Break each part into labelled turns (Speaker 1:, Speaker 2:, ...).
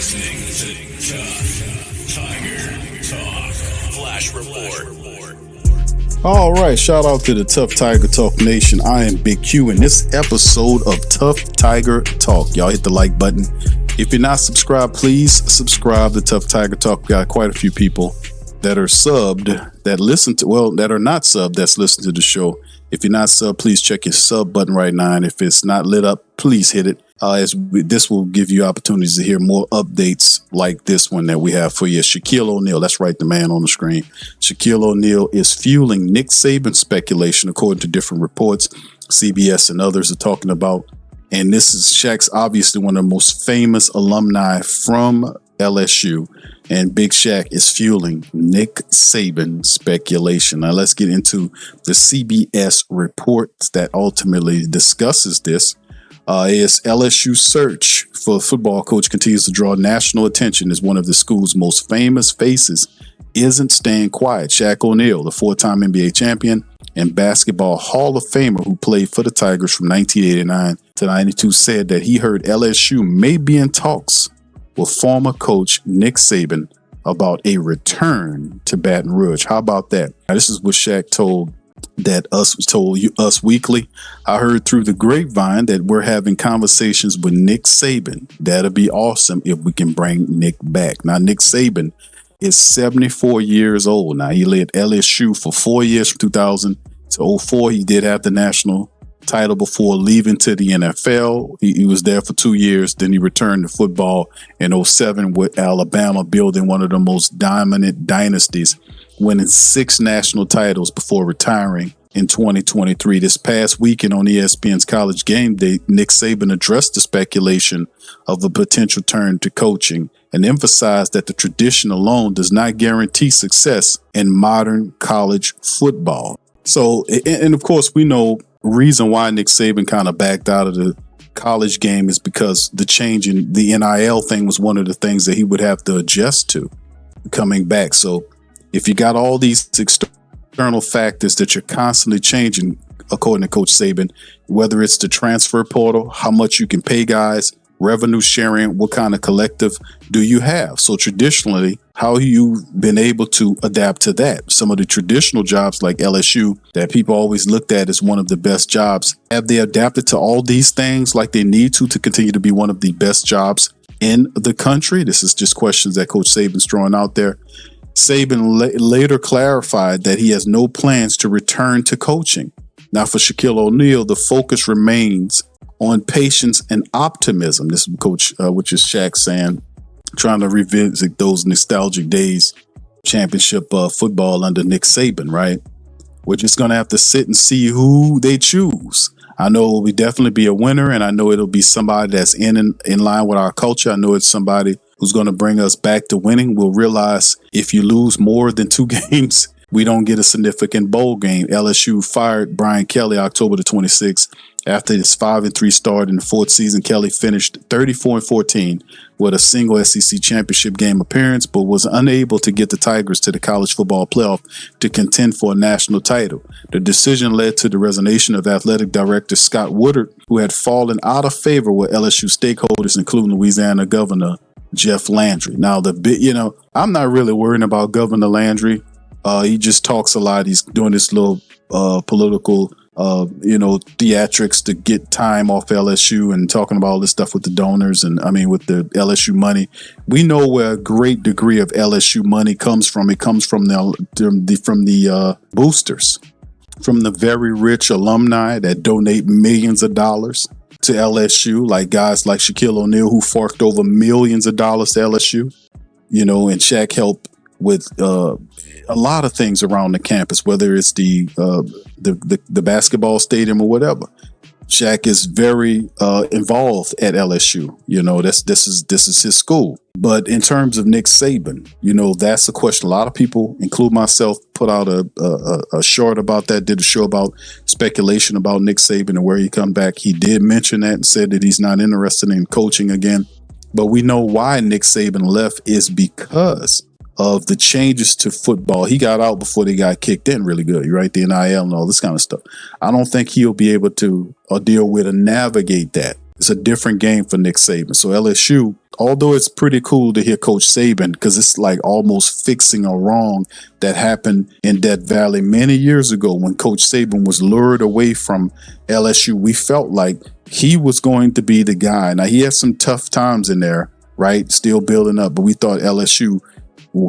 Speaker 1: listening to Tough Tiger Talk Flash Report.
Speaker 2: All right, shout out to the Tough Tiger Talk Nation. I am Big Q in this episode of Tough Tiger Talk. Y'all hit the like button. If you're not subscribed, please subscribe to Tough Tiger Talk. We got quite a few people that are subbed, that listen to, well, that are not subbed, that's listening to the show. If you're not subbed, please check your sub button right now. And if it's not lit up, please hit it. This will give you opportunities to hear more updates like this one that we have for you. Shaquille O'Neal, that's right, the man on the screen. Shaquille O'Neal is fueling Nick Saban speculation, according to different reports. CBS and others are talking about. And this is Shaq's obviously one of the most famous alumni from LSU. And Big Shaq is fueling Nick Saban speculation. Now let's get into the CBS report that ultimately discusses this. Is LSU search for a football coach continues to draw national attention as one of the school's most famous faces isn't staying quiet. Shaq O'Neal, the four-time NBA champion and basketball Hall of Famer who played for the Tigers from 1989 to 92, said that he heard LSU may be in talks with former coach Nick Saban about a return to Baton Rouge. How about that? Now, this is what Shaq told Us Weekly. I heard through the grapevine that we're having conversations with Nick Saban. That'll be awesome if we can bring Nick back. Now, Nick Saban is 74 years old. Now, he led LSU for 4 years, from 2000 to 04. He did have the national title before leaving to the NFL. He was there for 2 years. Then he returned to football in 07 with Alabama, building one of the most dominant dynasties, winning 6 national titles before retiring in 2023. This past weekend on ESPN's College Game Day, Nick Saban addressed the speculation of a potential turn to coaching and emphasized that the tradition alone does not guarantee success in modern college football. So, and of course, we know reason why Nick Saban kind of backed out of the college game is because the change in the NIL thing was one of the things that he would have to adjust to coming back. So if you got all these external factors that you're constantly changing, according to Coach Saban, whether it's the transfer portal, how much you can pay guys, revenue sharing, what kind of collective do you have? So traditionally, how you've been able to adapt to that. Some of the traditional jobs like LSU that people always looked at as one of the best jobs, have they adapted to all these things like they need to continue to be one of the best jobs in the country? This is just questions that Coach Saban's throwing out there. Saban later clarified that he has no plans to return to coaching. Now, for Shaquille O'Neal, the focus remains on patience and optimism. This is Coach, which is Shaq saying, trying to revisit those nostalgic days, championship football under Nick Saban, right? We're just going to have to sit and see who they choose. I know it will definitely be a winner, and I know it'll be somebody that's in line with our culture. I know it's somebody who's going to bring us back to winning. We'll realize if you lose more than 2 games, we don't get a significant bowl game. LSU fired Brian Kelly October the 26th. After his 5-3 start in the 4th season, Kelly finished 34-14 with a single SEC championship game appearance, but was unable to get the Tigers to the college football playoff to contend for a national title. The decision led to the resignation of athletic director Scott Woodard, who had fallen out of favor with LSU stakeholders, including Louisiana Governor Jeff Landry. Now, I'm not really worrying about Governor Landry. He just talks a lot. He's doing this little political theatrics to get time off LSU and talking about all this stuff with the donors and with the LSU money. We know where a great degree of LSU money comes from. It comes from the boosters, from the very rich alumni that donate millions of dollars to LSU, like guys like Shaquille O'Neal, who forked over millions of dollars to LSU, and Shaq helped with a lot of things around the campus, whether it's the basketball stadium or whatever. Shaq is very involved at LSU. This is his school. But in terms of Nick Saban, that's a question. A lot of people, include myself, put out a short about that, did a show about speculation about Nick Saban and where he come back. He did mention that and said that he's not interested in coaching again. But we know why Nick Saban left is because of the changes to football. He got out before they got kicked in really good, right? The NIL and all this kind of stuff. I don't think he'll be able to deal with or navigate that. It's a different game for Nick Saban. So LSU, although it's pretty cool to hear Coach Saban, because it's like almost fixing a wrong that happened in Death Valley many years ago when Coach Saban was lured away from LSU. We felt like he was going to be the guy. Now, he had some tough times in there, right? Still building up, but we thought LSU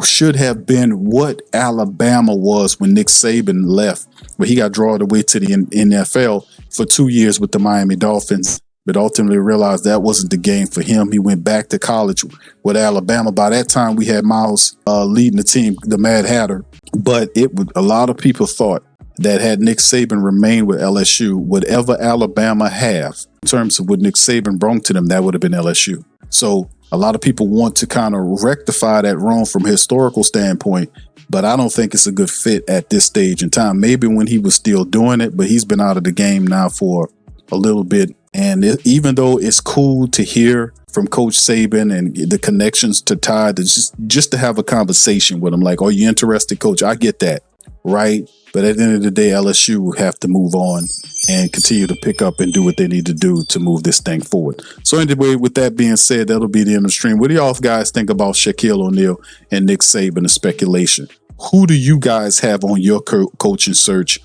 Speaker 2: should have been what Alabama was when Nick Saban left, but he got drawn away to the NFL for 2 years with the Miami Dolphins, but ultimately realized that wasn't the game for him. He went back to college with Alabama. By that time, we had Miles leading the team, the Mad Hatter, but a lot of people thought that had Nick Saban remained with LSU, whatever Alabama have in terms of what Nick Saban brought to them, that would have been LSU. So a lot of people want to kind of rectify that wrong from a historical standpoint, but I don't think it's a good fit at this stage in time. Maybe when he was still doing it, but he's been out of the game now for a little bit. And even though it's cool to hear from Coach Saban and the connections to Todd, just to have a conversation with him, like, are you interested, Coach? I get that, right? But at the end of the day, LSU have to move on and continue to pick up and do what they need to do to move this thing forward. So anyway, with that being said, that'll be the end of the stream. What do y'all guys think about Shaquille O'Neal and Nick Saban and speculation? Who do you guys have on your coaching search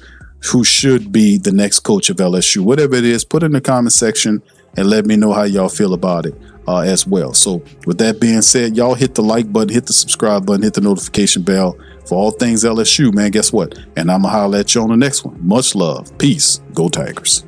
Speaker 2: who should be the next coach of LSU? Whatever it is, put it in the comment section and let me know how y'all feel about it as well. So with that being said, y'all hit the like button, hit the subscribe button, hit the notification bell for all things LSU, man. Guess what? And I'm going to holler at you on the next one. Much love. Peace. Go Tigers.